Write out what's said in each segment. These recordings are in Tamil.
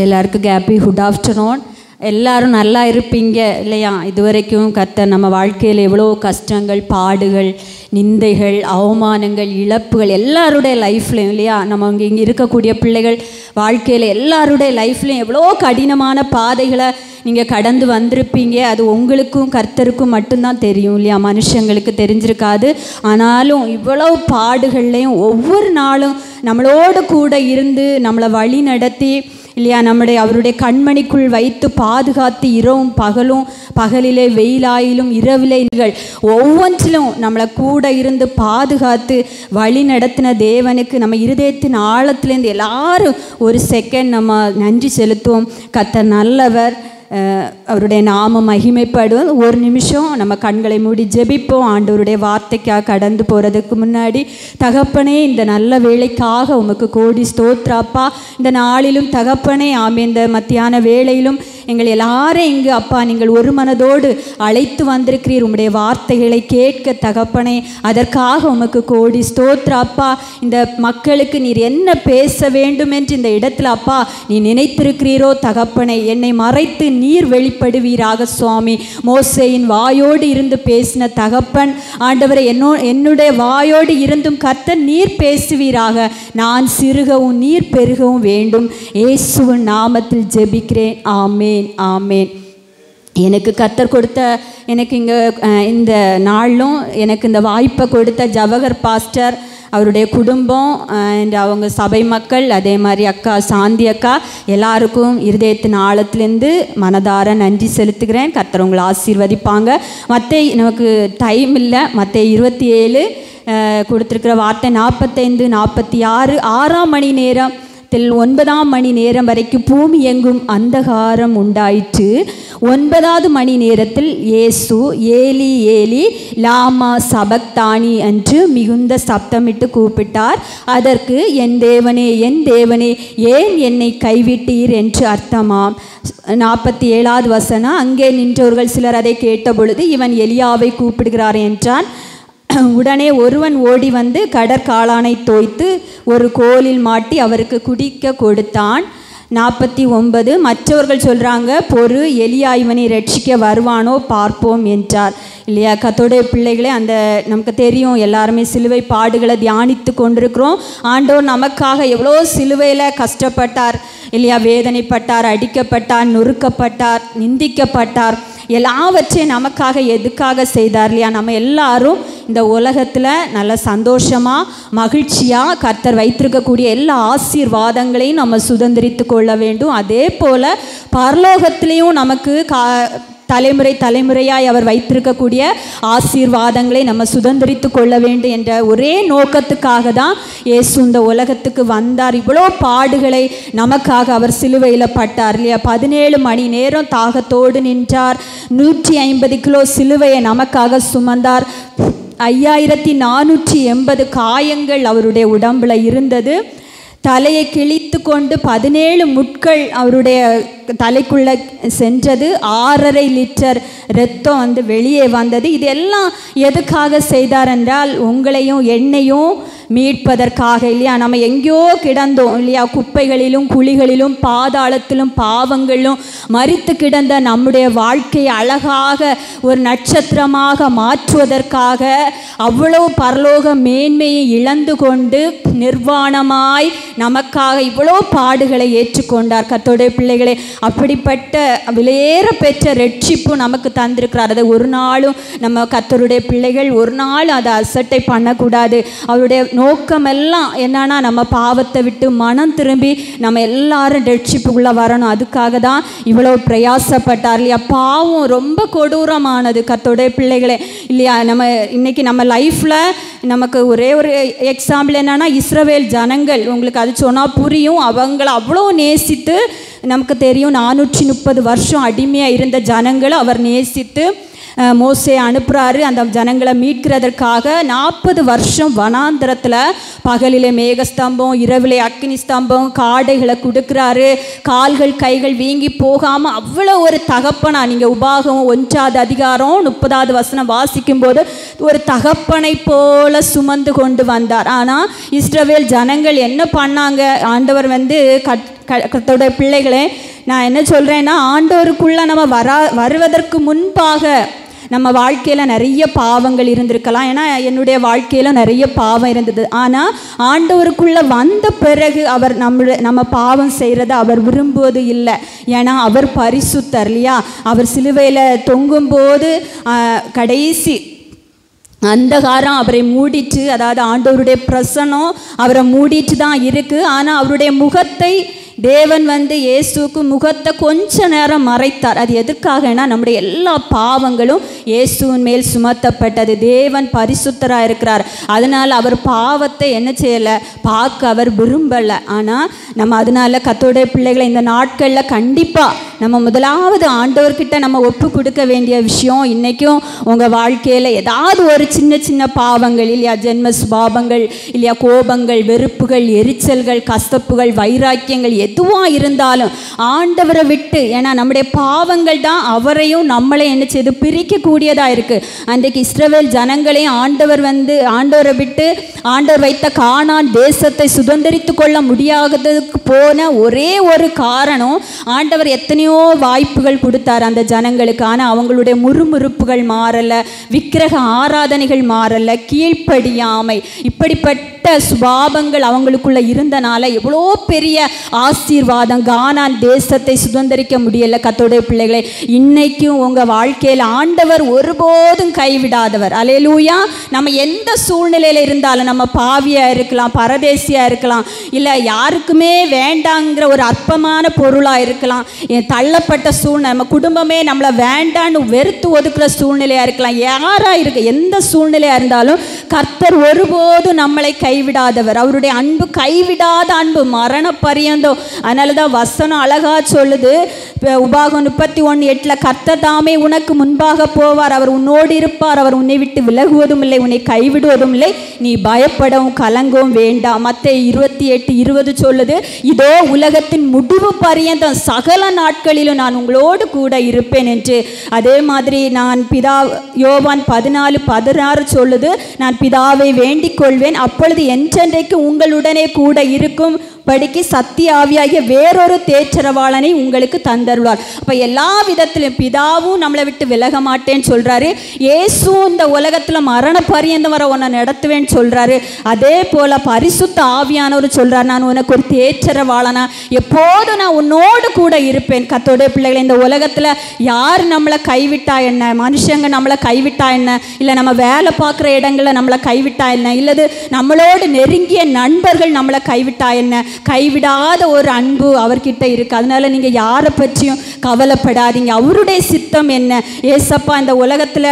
எல்லாருக்கும் ஹாப்பி குட் ஆஃப்டர்நூன். எல்லாரும் நல்லா இருப்பீங்க இல்லையா? இதுவரைக்கும் கர்த்தர் நம்ம வாழ்க்கையில் எவ்வளோ கஷ்டங்கள், பாடுகள், நிந்தைகள், அவமானங்கள், இழப்புகள் எல்லாருடைய லைஃப்லையும் இல்லையா? நம்ம இங்கே இருக்கக்கூடிய பிள்ளைகள் வாழ்க்கையில் எல்லாருடைய லைஃப்லையும் எவ்வளோ கடினமான பாதைகளை நீங்கள் கடந்து வந்திருப்பீங்க. அது உங்களுக்கும் கர்த்தருக்கும் மட்டும்தான் தெரியும் இல்லையா? மனுஷங்களுக்கு தெரிஞ்சிருக்காது. ஆனாலும் இவ்வளோ பாடுகள்லையும் ஒவ்வொரு நாளும் நம்மளோடு கூட இருந்து நம்மளை வழி நடத்தி இல்லையா, அவருடைய கண்மணிக்குள் வைத்து பாதுகாத்து இரவும் பகலும், பகலிலே வெயிலாயிலும் இரவிலே ஒவ்வொன்றிலும் நம்மளை கூட இருந்து பாதுகாத்து வழி நடத்தின தேவனுக்கு நம்ம இருதயத்தின் ஆழத்துலேருந்து எல்லாரும் ஒரு செகண்ட் நம்ம நன்றி செலுத்துவோம். கர்த்தர் நல்லவர், அவருடைய நாமம் மகிமைப்படுவது. ஒரு நிமிஷம் நம்ம கண்களை மூடி ஜெபிப்போம். ஆண்டவருடைய வார்த்தைக்காக கடந்து போகிறதுக்கு முன்னாடி, தகப்பனே இந்த நல்ல வேலைக்காக உமக்கு கோடி ஸ்தோத்திரப்பா. இந்த நாளிலும் தகப்பனே ஆமே, இந்த மத்தியான வேளையிலும் எங்கள் எல்லாரும் இங்கு அப்பா நீங்கள் ஒரு மனதோடு அழைத்து வந்திருக்கிறீர் உம்முடைய வார்த்தைகளை கேட்க தகப்பனே. அதற்காக உமக்கு கோடி ஸ்தோத்திரப்பா. இந்த மக்களுக்கு நீர் என்ன பேச வேண்டும் என்று இந்த இடத்துல அப்பா நீ நினைத்திருக்கிறீரோ தகப்பனே, என்னை மறைத்து நீர் வெளிப்படுவீராக சுவாமி. மோசேயின் வாயோடு இருந்து பேசின தகப்பன் ஆண்டவரை என்னுடைய வாயோடு இருந்தும் கர்த்தர் நீர் பேசுவீராக. நான் சிறுகவும் நீர் பெருகவும் வேண்டும். இயேசுவின் நாமத்தில் ஜெபிக்கிறேன். ஆமென் ஆமென். எனக்கு கர்த்தர் கொடுத்த, எனக்கு இங்கே இந்த நாளிலும் எனக்கு இந்த வாய்ப்பை கொடுத்த ஜவஹர் பாஸ்டர், அவருடைய குடும்பம், அவங்க சபை மக்கள், அதே மாதிரி அக்கா சாந்தி அக்கா எல்லாருக்கும் இருதயத்தின் ஆழத்துலேருந்து மனதார நன்றி செலுத்துகிறேன். கர்த்தர் உங்களை ஆசீர்வதிப்பாங்க. நமக்கு டைம் இல்லை. மத்தேயு 27 கொடுத்துருக்கிற வார்த்தை 45, 46, 6ஆம் மணி நேரம் 9ஆம் மணி நேரம் வரைக்கும் பூமி எங்கும் அந்தகாரம் உண்டாயிற்று. 9வது மணி நேரத்தில் இயேசு ஏலி ஏலி லாமா சபக்தானி என்று மிகுந்த சப்தமிட்டு கூப்பிட்டார். அதற்கு என் தேவனே என் தேவனே ஏன் என்னை கைவிட்டீர் என்று அர்த்தமாம். 47வது வசனம், அங்கே நின்றவர்கள் சிலர் அதை கேட்டபொழுது இவன் எலியாவை கூப்பிடுகிறார் என்றான். உடனே ஒருவன் ஓடி வந்து கடற்காளானை தோய்த்து ஒரு கோலில் மாட்டி அவருக்கு குடிக்க கொடுத்தான். 49, மற்றவர்கள் சொல்கிறாங்க, பொறு, எலியா இவனை ரட்சிக்க வருவானோ பார்ப்போம் என்றார் இல்லையா? கர்த்தருடைய பிள்ளைகளே, அந்த நமக்கு தெரியும் எல்லாருமே சிலுவை பாடுகளை தியானித்து கொண்டிருக்கிறோம். ஆண்டவர் நமக்காக எவ்வளோ சிலுவையில் கஷ்டப்பட்டார் இல்லையா? வேதனைப்பட்டார், அடிக்கப்பட்டார், நொறுக்கப்பட்டார், நிந்திக்கப்பட்டார். எல்லாவற்றையும் நமக்காக எதுக்காக செய்தார் இல்லையா? நம்ம எல்லாரும் இந்த உலகத்தில் நல்ல சந்தோஷமாக மகிழ்ச்சியாக கர்த்தர் வைத்திருக்கக்கூடிய எல்லா ஆசீர்வாதங்களையும் நம்ம சுதந்திரித்து கொள்ள வேண்டும். அதே போல் பரலோகத்திலையும் நமக்கு தலைமுறை தலைமுறையாய் அவர் வைத்திருக்கக்கூடிய ஆசீர்வாதங்களை நம்ம சுதந்திரித்து கொள்ள வேண்டும் என்ற ஒரே நோக்கத்துக்காக தான் இயேசு இந்த உலகத்துக்கு வந்தார். இவ்வளோ பாடுகளை நமக்காக அவர் சிலுவையில் பட்டார் இல்லையா? 17 மணி நேரம் தாகத்தோடு நின்றார். 150 கிலோ சிலுவையை நமக்காக சுமந்தார். 5480 காயங்கள் அவருடைய உடம்புல இருந்தது. தலையை கிழித்து கொண்டு 17 முட்கள் அவருடைய தலைக்குள்ளே சென்றது. 6.5 லிட்டர் இரத்தம் வெளியே வந்தது. இது எல்லாம் எதுக்காக செய்தார் என்றால் உங்களையும் என்னையும் மீட்பதற்காக இல்லையா? நம்ம எங்கேயோ கிடந்தோம் இல்லையா? குப்பைகளிலும் குழிகளிலும் பாதாளத்திலும் பாவங்களிலும் மரித்து கிடந்த நம்முடைய வாழ்க்கையை அழகாக ஒரு நட்சத்திரமாக மாற்றுவதற்காக அவ்வளவு பரலோக மேன்மையை இழந்து கொண்டு நிர்வாணமாய் நமக்காக இவ்வளோ பாடுகளை ஏற்றுக்கொண்டார். கர்த்தருடைய பிள்ளைகளே, அப்படிப்பட்ட விலையேற பெற்ற ரட்சிப்பு நமக்கு தந்திருக்கிறார். அதை ஒரு நாளும் நம்ம கர்த்தருடைய பிள்ளைகள் ஒரு நாள் அதை அசட்டை பண்ணக்கூடாது. அவருடைய நோக்கமெல்லாம் என்னன்னா, நம்ம பாவத்தை விட்டு மனம் திரும்பி நம்ம எல்லாரும் ரட்சிப்புக்குள்ளே வரணும். அதுக்காக தான் இவ்வளோ பிரயாசப்பட்டார் இல்லையா? பாவம் ரொம்ப கொடூரமானது கர்த்தருடைய பிள்ளைகளே இல்லையா? நம்ம இன்னைக்கு நம்ம லைஃப்பில் நமக்கு ஒரே ஒரு எக்ஸாம்பிள் என்னன்னா, இஸ்ரவேல் ஜனங்கள், உங்களுக்கு அது சொன்னால் புரியும். அவங்கள அவ்வளோ நேசித்து, நமக்கு தெரியும் 430 வருஷம் அடிமையாக இருந்த ஜனங்களை அவர் நேசித்து மோசே அனுப்புகிறாரு அந்த ஜனங்களை மீட்கிறதற்காக. 40 வருஷம் வனாந்திரத்தில் பகலிலே மேகஸ்தம்பம், இரவிலே அக்கினி ஸ்தம்பம், காடைகளை கொடுக்குறாரு. கால்கள் கைகள் வீங்கி போகாமல் அவ்வளோ ஒரு தகப்பனா, நீங்கள் உபாகமம் 1ஆவது அதிகாரம் 30வது வசனம் வாசிக்கும்போது ஒரு தகப்பனை போல சுமந்து கொண்டு வந்தார். ஆனால் இஸ்ரவேல் ஜனங்கள் என்ன பண்ணாங்க? ஆண்டவர் கர்த்தருடைய பிள்ளைகளே, நான் என்ன சொல்கிறேன்னா, ஆண்டவருக்குள்ளே நம்ம வருவதற்கு முன்பாக நம்ம வாழ்க்கையில் நிறைய பாவங்கள் இருந்திருக்கலாம். ஏன்னா என்னுடைய வாழ்க்கையில் நிறைய பாவம் இருந்தது. ஆனால் ஆண்டவருக்குள்ளே வந்த பிறகு அவர் நம்ம பாவம் செய்கிறத அவர் விரும்புவது இல்லை. ஏன்னா அவர் பரிசுத்தர் இல்லையா? அவர் சிலுவையில் தொங்கும்போது கடைசி அந்தகாரம் அவரை மூடிட்டு, அதாவது ஆண்டவருடைய பிரசனம் அவரை மூடிட்டு தான் இருக்குது. ஆனால் அவருடைய முகத்தை தேவன் இயேசுக்கு முகத்தை கொஞ்ச நேரம் மறைத்தார். அது எதற்காகனா, நம்முடைய எல்லா பாவங்களும் இயேசுவின் மேல் சுமத்தப்பட்டது. தேவன் பரிசுத்தராக இருக்கிறார். அதனால் அவர் பாவத்தை என்ன செய்யலை, பார்க்க அவர் விரும்பலை. ஆனால் நம்ம அதனால் கர்த்தருடைய பிள்ளைகளை இந்த நாட்களில் கண்டிப்பாக நம்ம முதலாவது ஆண்டவர்கிட்ட நம்ம ஒப்பு கொடுக்க வேண்டிய விஷயம், இன்றைக்கும் உங்கள் வாழ்க்கையில் ஏதாவது ஒரு சின்ன சின்ன பாவங்கள் இல்லையா, ஜென்ம சுபாவங்கள் இல்லையா, கோபங்கள், வெறுப்புகள், எரிச்சல்கள், கசப்புகள், வைராக்கியங்கள் எதுவாக இருந்தாலும் ஆண்டவரை விட்டு, ஏன்னா நம்முடைய பாவங்கள் தான் அவரையும் நம்மளை என்ன செய்து பிரிக்கக்கூடியதாக இருக்குது. அன்றைக்கு இஸ்ரவேல் ஜனங்களையும் ஆண்டவரை விட்டு ஆண்டவர் வைத்த கானான் தேசத்தை சுதந்திரித்து கொள்ள முடியாததுக்கு போன ஒரே ஒரு காரணம், ஆண்டவர் எத்தனையோ வாய்ப்புகள் கொடுத்தார் அந்த ஜனங்களுக்கு. ஆனால் அவங்களுடைய முறுமுறுப்புகள் மாறலை, விக்கிரக ஆராதனைகள் மாறலை, கீழ்ப்படியாமை, இப்படிப்பட்ட சுபாவங்கள் அவங்களுக்குள்ள இருந்தனால எவ்வளோ பெரிய ஆசீர்வாதம், கானான் தேசத்தை சுதந்திரிக்க முடியலை. கர்த்தருடைய பிள்ளைகளை, இன்னைக்கும் உங்கள் வாழ்க்கையில் ஆண்டவர் ஒருபோதும் கைவிடாதவர். அல்லேலூயா. நம்ம எந்த சூழ்நிலையில் இருந்தாலும், நம்ம பாவியாக இருக்கலாம், பரதேசியாக இருக்கலாம், இல்லை யாருக்குமே வேண்டாங்கிற ஒரு அற்பமான பொருளாக இருக்கலாம், தள்ளப்பட்ட சூழ்நிலை, நம்ம குடும்பமே நம்மளை வேண்டான்னு வெறுத்து ஒதுக்குற சூழ்நிலையாக இருக்கலாம், யாராக இருக்கு, எந்த சூழ்நிலையாக இருந்தாலும் கர்த்தர் ஒருபோதும் நம்மளை கைவிடாதவர். அவருடைய அன்பு கைவிடாத அன்பு, மரண பரியந்தம். அதனால தான் வசனம் அழகா சொல்லுது, உபாகம் 31:8, கர்த்தர் தாமே உனக்கு முன்பாக போவார், அவர் உன்னோடு இருப்பார், அவர் உன்னை விட்டு விலகுவதும் இல்லை, உன்னை கைவிடுவதும் இல்லை, நீ பயப்படவும் கலங்கவும் வேண்டாம். மத்தேயு 28:20 சொல்லுது, இதோ உலகத்தின் முடிவு பரியந்தம் சகல நாட்களிலும் நான் உங்களோடு கூட இருப்பேன் என்று. அதே மாதிரி யோவான் 14:16 சொல்லுது, நான் பிதாவை வேண்டிக் கொள்வேன், அப்பொழுது என்றென்றைக்கு உங்களுடனே கூட இருக்கும் படிக்கு சத்திய ஆவியாகிய வேறொரு தேற்றரவாளனை உங்களுக்கு தந்தருவார். அப்போ எல்லா விதத்திலும் பிதாவும் நம்மளை விட்டு விலக மாட்டேன்னு சொல்கிறாரு. இயேசு இந்த உலகத்தில் மரண பரியந்தம் வர உன்னை நடத்துவேன்னு சொல்கிறாரு. அதே போல் பரிசுத்த ஆவியானவர் சொல்கிறார், நான் உனக்கு ஒரு தேற்றரவாளனா, எப்போதும் நான் உன்னோடு கூட இருப்பேன். கர்த்தருடைய பிள்ளைகளை, இந்த உலகத்தில் யார் நம்மளை கைவிட்டா என்ன, மனுஷங்க நம்மளை கைவிட்டா என்ன, இல்லை நம்ம வேலை பார்க்குற இடங்களில் நம்மளை கைவிட்டா என்ன, இல்லது நம்மளோடு நெருங்கிய நண்பர்கள் நம்மளை கைவிட்டா என்ன, கைவிடாத ஒரு அன்பு அவர்கிட்ட இருக்குது. அதனால நீங்கள் யாரை பற்றியும் கவலைப்படாதீங்க. அவருடைய சித்தம் என்ன? ஏசப்பா இந்த உலகத்தில்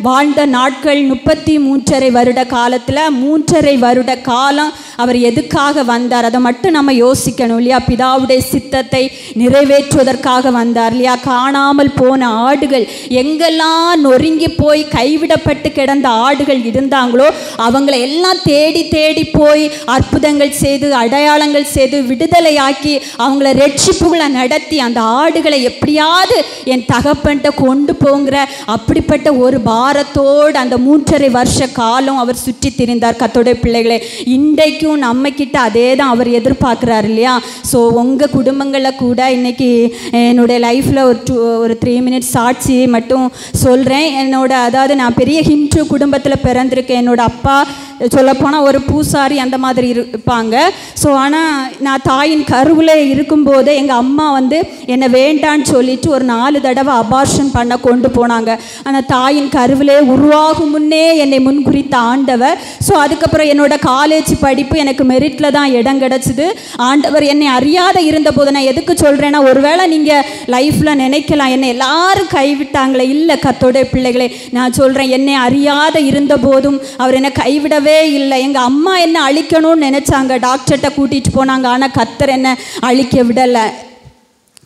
வாழ்ந்த நாட்கள் 33.5 வருட காலத்தில் 3.5 வருட காலம் அவர் எதுக்காக வந்தார், அதை மட்டும் நம்ம யோசிக்கணும் இல்லையா? பிதாவுடைய சித்தத்தை நிறைவேற்றுவதற்காக வந்தார் இல்லையா? காணாமல் போன ஆடுகள், எங்கெல்லாம் நொறுங்கி போய் கைவிடப்பட்டு கிடந்த ஆடுகள் இருந்தாங்களோ அவங்கள எல்லாம் தேடி தேடி போய் அற்புதங்கள் செய்து, அடையாளங்கள் செய்து, விடுதலையாக்கி, அவங்கள ரட்சிப்புகளை நடத்தி, அந்த ஆடுகளை எப்படியாவது என் தகப்பன்ட்ட கொண்டு போங்கிற அப்படிப்பட்ட ஒரு பாரத்தோடு அந்த 3.5 வருஷ காலம் அவர் சுற்றி திரிந்தார். கர்த்தருடைய பிள்ளைகளே, இன்றைக்கும் நம்ம கிட்ட அதே தான் அவர் எதிர்பார்க்குறாரு இல்லையா? ஸோ உங்கள் குடும்பங்களில் கூட இன்னைக்கு என்னுடைய லைஃப்பில் ஒரு 3 மினிட்ஸ் சாட்சி மட்டும் சொல்கிறேன். அதாவது நான் பெரிய ஹிந்து குடும்பத்தில் பிறந்திருக்கேன். என்னோட அப்பா சொல்லப்போனால் ஒரு பூசாரி அந்த மாதிரி இருப்பாங்க. ஸோ ஆனால் நான் தாயின் கருவில் இருக்கும்போதே எங்கள் அம்மா என்னை வேண்டான்னு சொல்லிட்டு ஒரு 4 தடவை அபார்ஷன் பண்ண கொண்டு போனாங்க. ஆனால் தாயின் கருவிலே உருவாகும் முன்னே என்னை முன்குறித்த ஆண்டவர். ஸோ அதுக்கப்புறம் என்னோட காலேஜ் படிப்பு எனக்கு மெரிட்டில் தான் இடம் கிடச்சிது. ஆண்டவர் என்னை அறியாத இருந்தபோது, நான் எதுக்கு சொல்கிறேன்னா, ஒருவேளை நீங்கள் லைஃப்பில் நினைக்கலாம் என்னை எல்லாரும் கைவிட்டாங்களே. இல்லை கர்த்தருடைய பிள்ளைகளே, நான் சொல்கிறேன், என்னை அறியாத இருந்த போதும் அவர் என்னை கைவிடவே இல்லை. எங்கள் அம்மா என்ன அழிக்கணும்னு நினச்சாங்க, டாக்டர்கிட்ட கூட்டிகிட்டு போனாங்க. ஆனால் கர்த்தர் என்னை அழிக்க விடலை.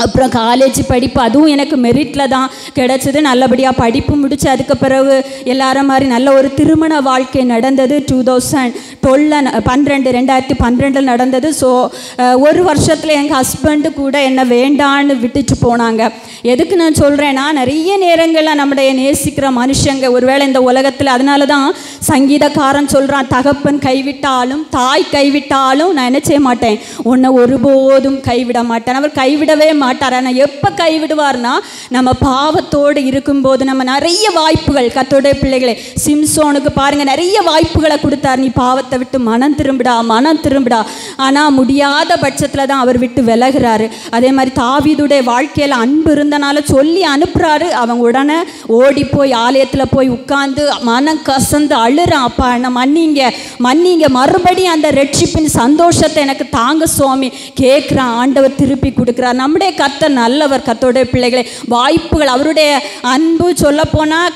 அப்புறம் காலேஜ் படிப்பு அதுவும் எனக்கு மெரிட்டில் தான் கிடச்சிது. நல்லபடியாக படிப்பு முடித்து அதுக்கு பிறகு எல்லாரும் மாதிரி நல்ல ஒரு திருமண வாழ்க்கை நடந்தது. 2012 நடந்தது. ஸோ ஒரு வருஷத்தில் எங்கள் ஹஸ்பண்டு கூட என்னை வேண்டான்னு விட்டுட்டு போனாங்க. எதுக்கு நான் சொல்கிறேன்னா, நிறைய நேரங்களில் நம்முடைய நேசிக்கிற மனுஷங்க ஒருவேளை இந்த உலகத்தில், அதனால தான் சங்கீதக்காரன் சொல்கிறான், தகப்பன் கைவிட்டாலும் தாய் கைவிட்டாலும் நான் என்ன செய்ய மாட்டேன், உன்னை ஒருபோதும் கைவிட மாட்டேன். அவர் கைவிடவே மாட்டார். ஆனால் எப்போ கைவிடுவார்னா, நம்ம பாவத்தோடு இருக்கும்போது. நம்ம நிறைய வாய்ப்புகள், கர்த்தருடைய பிள்ளைகளே, சிம்சோனுக்கு பாருங்கள், நிறைய வாய்ப்புகளை கொடுத்தார். நீ பாவத்தை விட்டு மனம் திரும்பிடா. ஆனால் முடியாத பட்சத்தில் தான் அவர் விட்டு விலகிறாரு. அதே மாதிரி தாவீதுடைய வாழ்க்கையில் அன்பு இருந்தனால சொல்லி அனுப்புகிறாரு. அவங்க உடனே ஓடி போய் ஆலயத்தில் போய் உட்கார்ந்து மனம் கசந்து அழுறான். அப்பா என்ன மன்னிங்க, மறுபடியும் அந்த ரட்சிப்பின் சந்தோஷத்தை எனக்கு தாங்க சுவாமி கேட்குறான். ஆண்டவர் திருப்பி கொடுக்குறார். நம்முடைய கர்த்தர் நல்லவர். கர்த்தருடைய பிள்ளைகளை, வாய்ப்புகள், அவருடைய அன்பு சொல்லப்போனால்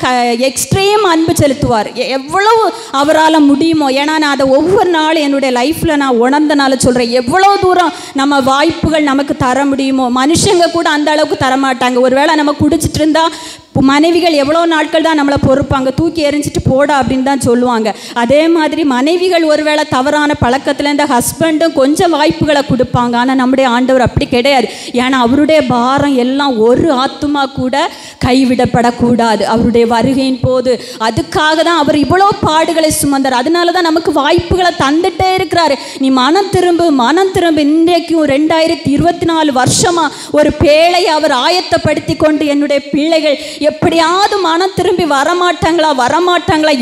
எக்ஸ்ட்ரீம் அன்பு செலுத்துவார். எவ்வளவு அவரால் முடியுமோ. ஏன்னா நான் அதை ஒவ்வொரு நாளும் என்னுடைய லைஃப்பில் நான் உணர்ந்தனால சொல்கிறேன். எவ்வளோ தூரம் நம்ம வாய்ப்புகள் நமக்கு தர முடியுமோ. மனுஷங்க கூட அந்த அளவுக்கு தரமாட்டாங்க. ஒருவேளை நம்ம குடிச்சிட்டு இருந்தால் மனைவிகள் எவ்வளோ நாட்கள் தான் நம்மளை பொறுப்பாங்க, தூக்கி எறிஞ்சிட்டு போடா அப்படின்னு தான் சொல்லுவாங்க. அதே மாதிரி மனைவிகள் ஒருவேளை தவறான பழக்கத்தில் இந்த ஹஸ்பண்டும் கொஞ்சம் வாய்ப்புகளை கொடுப்பாங்க. ஆனால் நம்முடைய ஆண்டவர் அப்படி கிடையாது. ஏன்னா அவருடைய பாரம் எல்லாம் ஒரு ஆத்துமா கூட கைவிடப்படக்கூடாது அவருடைய வருகையின் போது. அதுக்காக தான் அவர் இவ்வளோ பாடுகளை சுமந்தார். அதனால தான் நமக்கு வாய்ப்புகளை தந்துட்டே இருக்கிறாரு. நீ மனம் திரும்பு. இன்றைக்கும் 2024 வருஷமாக ஒரு பேழையை அவர் ஆயத்தப்படுத்தி கொண்டு, என்னுடைய பிள்ளைகள் எப்படியாவது மனம் திரும்பி வரமாட்டாங்களா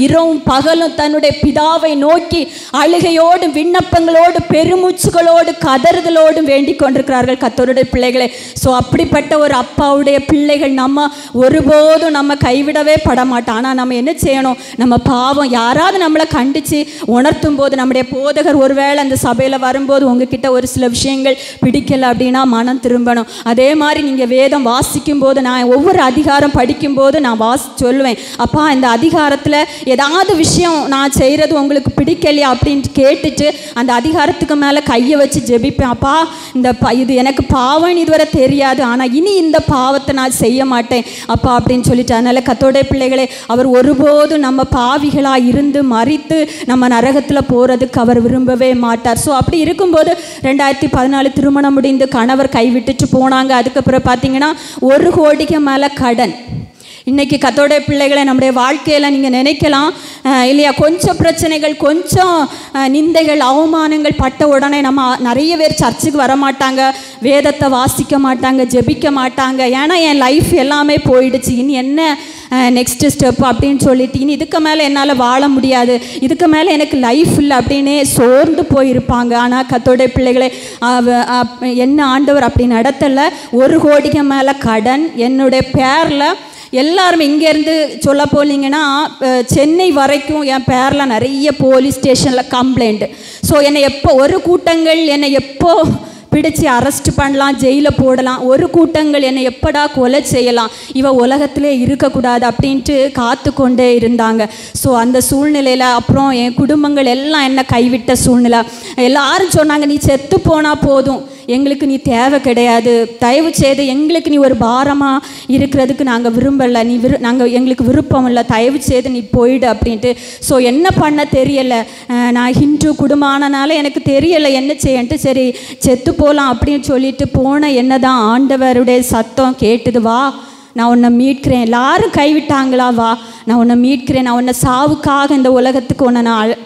இரவும் பகலும் தன்னுடைய பிதாவை நோக்கி அழுகையோடும் விண்ணப்பங்களோடு பெருமூச்சுகளோடு கதறுதலோடும் வேண்டிக் கொண்டிருக்கிறார்கள் கர்த்தருடைய பிள்ளைகளே. ஸோ அப்படிப்பட்ட ஒரு அப்பாவுடைய பிள்ளைகள் நம்ம ஒருபோதும் நம்ம கைவிடவே படமாட்டோம். ஆனால் நம்ம என்ன செய்யணும், நம்ம பாவம் யாராவது நம்மளை கண்டித்து உணர்த்தும் போது, நம்முடைய போதகர் ஒருவேளை அந்த சபையில் வரும்போது உங்ககிட்ட ஒரு சில விஷயங்கள் பிடிக்கல அப்படின்னா மனம் திரும்பணும். அதே மாதிரி நீங்கள் வேதம் வாசிக்கும் போது, நான் ஒவ்வொரு அதிகாரம் படிக்கும்போது நான் சொல்லுவேன், அப்பா இந்த அதிகாரத்தில் ஏதாவது விஷயம் நான் செய்கிறது உங்களுக்கு பிடிக்கலையா அப்படின்னு கேட்டுட்டு அந்த அதிகாரத்துக்கு மேலே கையை வச்சு ஜெபிப்பேன். அப்பா இது எனக்கு பாவம் இதுவரை தெரியாது, ஆனால் இனி இந்த பாவத்தை நான் செய்ய மாட்டேன் அப்பா அப்படின்னு சொல்லிட்டு. அதனால் கர்த்தருடைய பிள்ளைகளே, அவர் ஒருபோதும் நம்ம பாவிகளாக இருந்து மரித்து நம்ம நரகத்தில் போகிறதுக்கு அவர் விரும்பவே மாட்டார். ஸோ அப்படி இருக்கும்போது 2014 திருமணம் முடிந்து கணவர் கைவிட்டுட்டு போனாங்க. அதுக்கப்புறம் பார்த்தீங்கன்னா 1 கோடிக்கு மேலே கடன். இன்றைக்கி கர்த்தருடைய பிள்ளைகளை, நம்முடைய வாழ்க்கையில் நீங்கள் நினைக்கலாம் இல்லையா, கொஞ்சம் பிரச்சனைகள், கொஞ்சம் நிந்தைகள், அவமானங்கள் பட்ட உடனே நம்ம நிறைய பேர் சர்ச்சுக்கு வரமாட்டாங்க, வேதத்தை வாசிக்க மாட்டாங்க, ஜெபிக்க மாட்டாங்க. ஏன்னா என் லைஃப் எல்லாமே போயிடுச்சு, இனி என்ன நெக்ஸ்ட்டு ஸ்டெப் அப்படின்னு சொல்லிட்டு, இனி இதுக்கு மேலே என்னால் வாழ முடியாது, இதுக்கு மேலே எனக்கு லைஃப் இல்லை அப்படின்னே சோர்ந்து போயிருப்பாங்க. ஆனால் கர்த்தருடைய பிள்ளைகளை, என்ன ஆண்டவர் அப்படி நடத்தலை. 1 கோடிக்கு மேலே கடன் என்னுடைய பேரில். எல்லாருமே இங்கேருந்து சொல்ல போனீங்கன்னா சென்னை வரைக்கும் என் பேரில் நிறைய போலீஸ் ஸ்டேஷனில் கம்ப்ளைண்ட். ஸோ என்னை ஒரு கூட்டங்கள் என்னை எப்போ பிடிச்சி அரெஸ்ட் பண்ணலாம், ஜெயிலில் போடலாம், ஒரு கூட்டங்கள் என்னை எப்படா கொலை செய்யலாம், இவ உலகத்திலே இருக்கக்கூடாது அப்படின்ட்டு காத்து கொண்டே இருந்தாங்க. ஸோ அந்த சூழ்நிலையில் அப்புறம் என் குடும்பங்கள் எல்லாம் என்னை கைவிட்ட சூழ்நிலை. எல்லாரும் சொன்னாங்க, நீ செத்து போனால் போதும், எங்களுக்கு நீ தேவை கிடையாது, தயவு செய்து எங்களுக்கு நீ ஒரு பாரமாக இருக்கிறதுக்கு நாங்கள் விரும்பலை, எங்களுக்கு விருப்பம் இல்லை, தயவு செய்து நீ போயிடு அப்படின்ட்டு. ஸோ என்ன பண்ண தெரியலை, நான் ஹிந்து குடும்பமானனால எனக்கு தெரியலை என்ன செய்யன்ட்டு, சரி செத்து போகலாம் அப்படின்னு சொல்லிட்டு போன என்ன தான் ஆண்டவருடைய சத்தம் கேட்டுது, வா நான் உன்னை மீட்கிறேன், எல்லாரும் கைவிட்டாங்களா, வா நான் உன்னை மீட்கிறேன், நான் உன்னை சாவுக்காக இந்த உலகத்துக்கு உன்னை நான்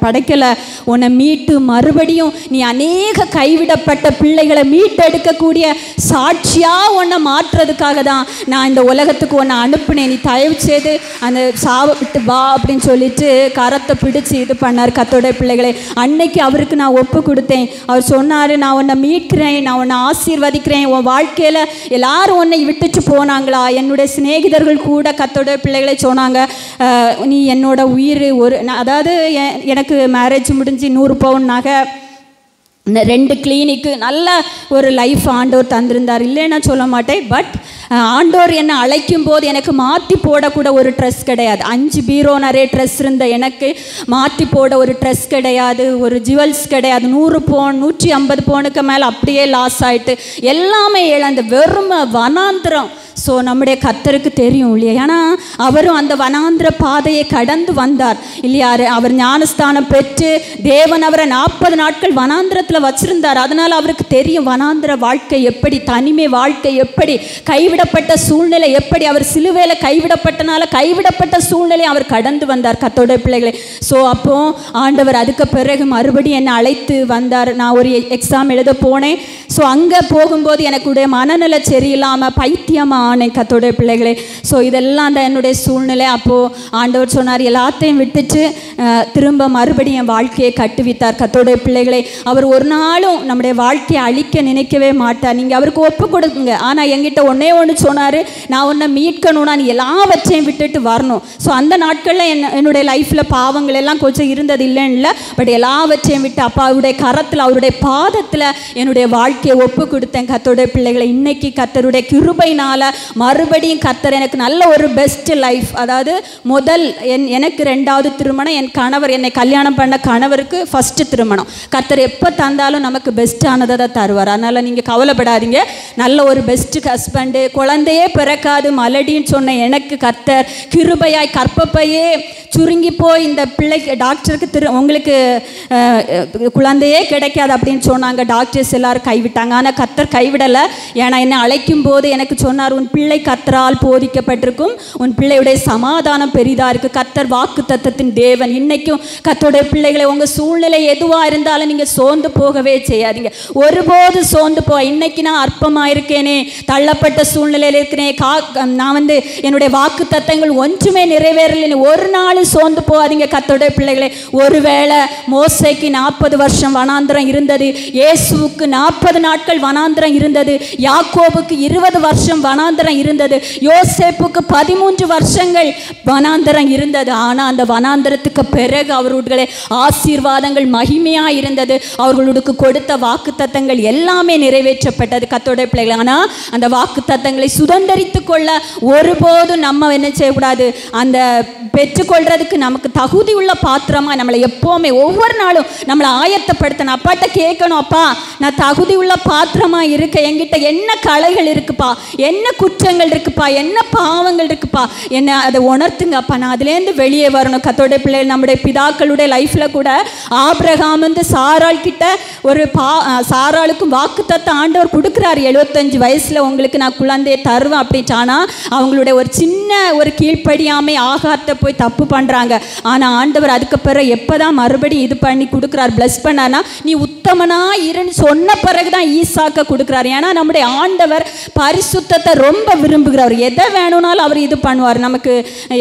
படைக்கலை, உன்னை மீட்டு மறுபடியும் நீ அநேக கைவிடப்பட்ட பிள்ளைகளை மீட்டெடுக்கக்கூடிய சாட்சியாக உன்னை மாற்றுறதுக்காக தான் நான் இந்த உலகத்துக்கு உன்னை அனுப்புனேன், நீ தயவு செய்து அந்த சாவை விட்டு வா அப்படின்னு சொல்லிட்டு கரத்தை பிடிச்சி இது பண்ணார் கர்த்தருடைய பிள்ளைகளை. அன்னைக்கு அவருக்கு நான் ஒப்பு கொடுத்தேன். அவர் சொன்னார், நான் உன்னை மீட்கிறேன், நான் உன்னை ஆசீர்வதிக்கிறேன், உன் வாழ்க்கையில் எல்லாரும் உன்னை விட்டுட்டு போனாங்களா, என்னுடைய சிநேகிதர்கள் கூட கர்த்தருடைய பிள்ளைகளை சொன்னாங்க, நீ என்னோட உயிர், அதாவது எனக்கு மேரேஜ் முடிஞ்சு 100 பவுன் நகை 2 கிளினிக்கு நல்ல ஒரு லைஃப் ஆண்டவர் தந்திருந்தார், இல்லைன்னா சொல்ல மாட்டேன். பட் ஆண்டவர் என்னை அழைக்கும் போது எனக்கு மாற்றி போடக்கூட ஒரு ட்ரெஸ் கிடையாது. 5 பீரோ நிறைய ட்ரெஸ் இருந்த எனக்கு மாற்றி போட ஒரு ட்ரெஸ் கிடையாது, ஒரு ஜுவல்ஸ் கிடையாது. 100 பவுன் 150 பவுனுக்கு மேலே அப்படியே லாஸ் ஆகிட்டு எல்லாமே இழந்து வெறும் வனாந்திரம். ஸோ நம்முடைய கர்த்தருக்கு தெரியும் இல்லையா, ஏன்னா அவரும் அந்த வனாந்திர பாதையை கடந்து வந்தார் இல்லையா. அவர் ஞானஸ்தானம் பெற்று தேவன் அவரை 40 நாட்கள் வனாந்திரத்தில் வச்சிருந்தார். அதனால் அவருக்கு தெரியும் வனாந்திர வாழ்க்கை எப்படி, தனிமை வாழ்க்கை எப்படி, கைவிடப்பட்ட சூழ்நிலை எப்படி. அவர் சிலுவையில் கைவிடப்பட்டனால கைவிடப்பட்ட சூழ்நிலை அவர் கடந்து வந்தார் கர்த்தருடைய பிள்ளைகளை. ஸோ அப்போ ஆண்டவர் அதுக்கு பிறகு மறுபடியும் என்னை அழைத்து வந்தார். நான் ஒரு எக்ஸாம் எழுத போனேன். ஸோ அங்கே போகும்போது எனக்குடைய மனநிலை சரியில்லாமல் பைத்தியமாக ஆனேன் கர்த்தருடைய பிள்ளைகளே. ஸோ இதெல்லாம் தான் என்னுடைய சூழ்நிலை. அப்போது ஆண்டவர் சொன்னார் எல்லாத்தையும் விட்டுட்டு திரும்ப மறுபடியும் என் வாழ்க்கையை கட்டுவித்தார் கர்த்தருடைய பிள்ளைகளை. அவர் ஒரு நாளும் நம்முடைய வாழ்க்கையை அழிக்க நினைக்கவே மாட்டார். நீங்கள் அவருக்கு ஒப்பு கொடுக்குங்க. ஆனால் என்கிட்ட ஒன்று சொன்னார், நான் உன்னை மீட்கணும்னா நீ எல்லாவற்றையும் விட்டுட்டு வரணும். ஸோ அந்த நாட்களில் என்னுடைய லைஃப்பில் பாவங்கள் எல்லாம் கொஞ்சம் இருந்தது இல்லைன்னு இல்லை, பட் எல்லாவற்றையும் விட்டு அப்பாவுடைய கரத்தில் அவருடைய பாதத்தில் என்னுடைய வாழ்க்கையை ஒப்பு கொடுத்தேன் கர்த்தருடைய பிள்ளைகளை. இன்னைக்கு கர்த்தருடைய கிருபையினால் மறுபடியும் கர்த்தர் எனக்கு நல்ல ஒரு பெஸ்ட் லைஃப், அதாவது எனக்கு 2வது திருமணம், என் கணவர் என்னை கல்யாணம் பண்ண கணவருக்கு ஃபஸ்ட்டு திருமணம். கர்த்தர் எப்போ தந்தாலும் நமக்கு பெஸ்ட்டானதை தான் தருவார். அதனால் நீங்கள் கவலைப்படாதீங்க. நல்ல ஒரு பெஸ்ட்டு ஹஸ்பண்டு, குழந்தையே பிறக்காது மலடின்னு சொன்ன எனக்கு கர்த்தர் கிருபையாய் கற்பப்பையே சுருங்கி போய் இந்த பிள்ளைக்கு டாக்டருக்கு உங்களுக்கு குழந்தையே கிடைக்காது அப்படின்னு சொன்னாங்க. டாக்டர்ஸ் எல்லாரும் கைவிட்டாங்க. ஆனால் கர்த்தர் கைவிடலை. ஏன்னா என்னை அழைக்கும் போது எனக்கு சொன்னார், உன் பிள்ளை கர்த்தரால் போதிக்கப்பட்டிருக்கும், உன் பிள்ளையுடைய சமாதானம் பெரிதாக இருக்குது. கர்த்தர் வாக்கு தத்தத்தின் தேவன். இன்னைக்கும் கர்த்தருடைய பிள்ளைகளை உங்கள் சூழ்நிலை எதுவாக இருந்தாலும் நீங்கள் சோர்ந்து போகவே செய்யாதீங்க. ஒருபோது சோர்ந்து இன்னைக்கு நான் அற்பமாக இருக்கேனே, தள்ளப்பட்ட சூழ்நிலையில் இருக்கிறேன், நான் என்னுடைய வாக்கு தத்தங்கள் ஒன்றுமே நிறைவேறலைன்னு ஒரு நாள் சோர்ந்து போகாதீங்க கர்த்தருடைய பிள்ளைகளை. ஒருவேளை மோசேக்கு 40 வருஷம் வனாந்திரம் இருந்தது, இயேசுவுக்கு 40 நாட்கள் வனாந்திரம் இருந்தது, யாக்கோபுக்கு 20 வருஷம் வனாந்திரம் இருந்தது, யோசேப்புக்கு 13 வருஷங்கள் வனாந்திரம் இருந்தது. ஆனால் அந்த வனாந்திரத்துக்கு பிறகு அவர்களுடைய ஆசீர்வாதங்கள் மகிமையாக இருந்தது. அவர்களுக்கு கொடுத்த வாக்கு தத்தங்கள் எல்லாமே நிறைவேற்றப்பட்டது கர்த்தருடைய பிள்ளைகள். ஆனால் அந்த வாக்கு தத்தங்களை சுதந்திரித்து கொள்ள ஒருபோதும் நம்ம என்ன செய்யக்கூடாது, அந்த பெற்றுக்கொள்றதுக்கு நமக்கு தகுதி உள்ள பாத்திரமா நம்மளை எப்போவுமே ஒவ்வொரு நாளும் நம்மளை ஆயத்தப்படுத்தணும். அப்பாட்ட கேட்கணும், அப்பா நான் தகுதி உள்ள பாத்திரமா இருக்க, என்கிட்ட என்ன கலைகள் இருக்குப்பா, என்ன குற்றங்கள் இருக்குப்பா, என்ன பாவங்கள் இருக்குப்பா, என்ன அதை உணர்த்துங்க அப்பா, நான் அதுலேருந்து வெளியே வரணும். கர்த்தருடைய பிள்ளைகள் நம்முடைய பிதாக்களுடைய லைஃப்பில் கூட ஆபிரகாம் சாராள் கிட்ட ஒரு சாராளுக்கும் வாக்குத்தத்த ஆண்டவர் கொடுக்குறாரு, 75 வயசில் உங்களுக்கு நான் குழந்தையை தருவேன் அப்படின்ட்டு. ஆனால் அவங்களுடைய ஒரு சின்ன ஒரு கீழ்ப்படியாமை ஆகாரத்தை போய் தப்பு பண்ணுறாங்க. ஆனால் ஆண்டவர் அதுக்கு பிறகு எப்போ தான் மறுபடியும் இது பண்ணி கொடுக்குறார், பிளஸ் பண்ணார்னா நீ உத்தமனா இருன்னு சொன்ன பிறகு தான் ஈசாக்க கொடுக்குறாரு. ஏன்னா நம்முடைய ஆண்டவர் பரிசுத்தத்தை ரொம்ப விரும்புகிறார். எதை வேணும்னாலும் அவர் இது பண்ணுவார். நமக்கு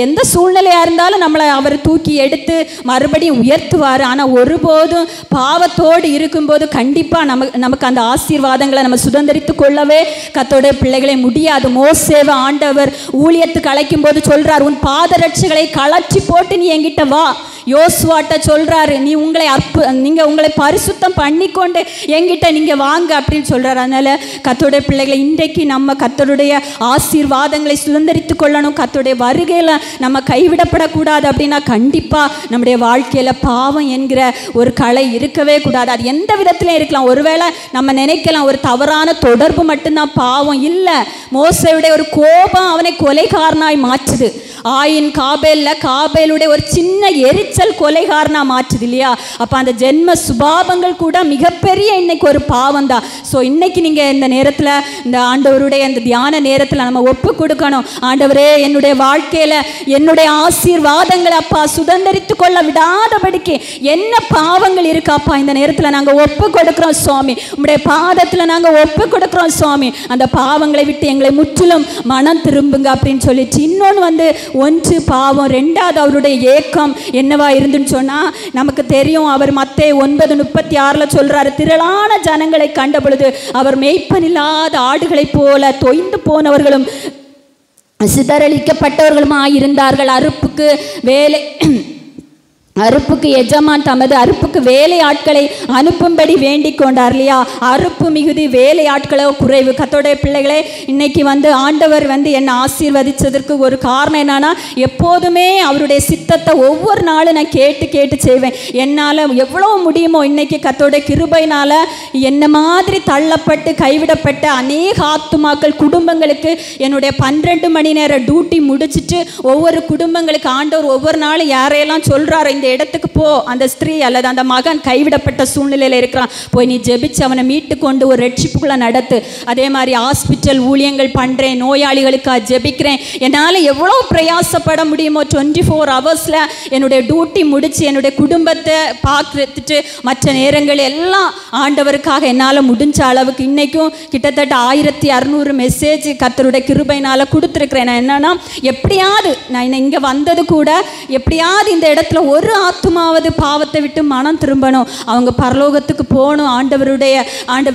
எந்த சூழ்நிலையாக இருந்தாலும் நம்மளை அவர் தூக்கி எடுத்து மறுபடியும் உயர்த்துவார். ஆனால் ஒருபோதும் பாவத்தோடு இருக்கும்போது கண்டிப்பாக நமக்கு அந்த ஆசீர்வாதங்களை நம்ம சுதந்திரித்து கொள்ளவே கர்த்தருடைய பிள்ளைகளை முடியாது. மோசேவை ஆண்டவர் ஊழியத்துக்கு அழைக்கும் போது சொல்கிறார், உன் பாதரட்சைகளை கலற்றி போட்டு நீ என்கிட்ட வா. யோசுவாட்ட சொல்கிறாரு, நீங்கள் உங்களை பரிசுத்தம் பண்ணிக்கொண்டு என்கிட்ட நீங்கள் வாங்க அப்படின்னு சொல்கிறார். அதனால் கர்த்தருடைய பிள்ளைகளை இன்றைக்கு நம்ம கர்த்தருடைய ஆசீர்வாதங்களை சுதந்திரித்து கொள்ளணும். கர்த்தருடைய வருகையில் நம்ம கைவிடப்படக்கூடாது. அப்படின்னா கண்டிப்பாக நம்முடைய வாழ்க்கையில் பாவம் என்கிற ஒரு கலை இருக்கவே கூடாது. அது எந்த விதத்திலையும் இருக்கலாம். ஒருவேளை நம்ம நினைக்கலாம் ஒரு தவறான தொடர்பு மட்டும்தான் பாவம், இல்லை. மோசேயுடைய ஒரு கோபம் அவனை கொலைகாரனாய் மாற்றுது. ஆயின் காபேலுடைய ஒரு சின்ன எரிச்சல் கொலைகாரனா மாற்றுது இல்லையா. அப்போ அந்த ஜென்ம சுபாவங்கள் கூட மிகப்பெரிய இன்னைக்கு ஒரு பாவம் தான். ஸோ இன்னைக்கு நீங்கள் இந்த நேரத்தில், இந்த ஆண்டவருடைய இந்த தியான நேரத்தில் நம்ம ஒப்பு கொடுக்கணும். ஆண்டவரே, என்னுடைய வாழ்க்கையில் என்னுடைய ஆசீர்வாதங்களை அப்பா சுதந்திரித்து கொள்ள விடாதபடிக்கு என்ன பாவங்கள் இருக்காப்பா, இந்த நேரத்தில் நாங்கள் ஒப்பு கொடுக்குறோம் சுவாமி, உங்களுடைய பாதத்தில் நாங்கள் ஒப்பு கொடுக்குறோம் சுவாமி. அந்த பாவங்களை விட்டு எங்களை முற்றிலும் மனம் திரும்புங்க அப்படின்னு சொல்லிட்டு, இன்னொன்று ஒன்று பாவம், 2வது அவருடைய ஏக்கம் என்னவா இருந்துன்னு சொன்னால் நமக்கு தெரியும். அவர் மத்தேயு 9:36 சொல்கிறாரு, திரளான ஜனங்களை கண்ட பொழுது அவர் மேய்ப்பனில்லாத ஆடுகளைப் போல தொய்ந்து போனவர்களும் சிதறளிக்கப்பட்டவர்களுமாயிருந்தார்கள். அறுப்புக்கு வேலை அறுப்புக்கு எஜமான் தமது அறுப்புக்கு வேலை ஆட்களை அனுப்பும்படி வேண்டிக் கொண்டார் இல்லையா? அறுப்பு மிகுதி, வேலை ஆட்களோ குறைவு. கர்த்தருடைய பிள்ளைகளே, இன்னைக்கு ஆண்டவர் என்னை ஆசீர்வதித்ததற்கு ஒரு காரணம் என்னன்னா, எப்போதுமே அவருடைய சித்தத்தை ஒவ்வொரு நாளும் நான் கேட்டு கேட்டு செய்வேன். என்னால் எவ்வளோ முடியுமோ இன்னைக்கு கர்த்தருடைய கிருபையினால் என்ன மாதிரி தள்ளப்பட்டு கைவிடப்பட்ட அநேக ஆத்துமாக்கள் குடும்பங்களுக்கு என்னுடைய 12 மணி நேர டியூட்டி முடிச்சுட்டு ஒவ்வொரு குடும்பங்களுக்கு ஆண்டவர் ஒவ்வொரு நாளும் யாரையெல்லாம் சொல்கிறாரு, இந்த இடத்துக்கு போ, அந்த ஸ்திரீ அல்லது அந்த மகன் கைவிடப்பட்ட சூழ்நிலையில் இருக்கிறான், போய் நீ ஜெபிச்சு அவனை மீட்டு கொண்டு ஒரு ரட்சிப்புக்குள்ளே நடத்து. அதே மாதிரி ஹாஸ்பிட்டல் ஊழியங்கள் பண்ணுறேன், நோயாளிகளுக்காக ஜெபிக்கிறேன். என்னால் எவ்வளோ பிரயாசப்பட முடியுமோ 24 ஹவர்ஸில் என்னுடைய டியூட்டி முடித்து என்னுடைய குடும்பத்தை பார்த்துட்டு மற்ற நேரங்கள் எல்லாம் ஆண்டவருக்காக என்னால் முடிஞ்ச அளவுக்கு இன்றைக்கும் கிட்டத்தட்ட 1600 மெசேஜ் கர்த்தருடைய கிருபையினால் கொடுத்துருக்குறேன். நான் என்னன்னா, எப்படியாவது நான் இங்கே வந்தது கூட எப்படியாவது இந்த இடத்துல ஒரு ஆத்துமாவது பாவத்தை விட்டு மனம் திரும்பணும், அவங்க பரலோகத்துக்கு போகணும், ஆண்டவருடைய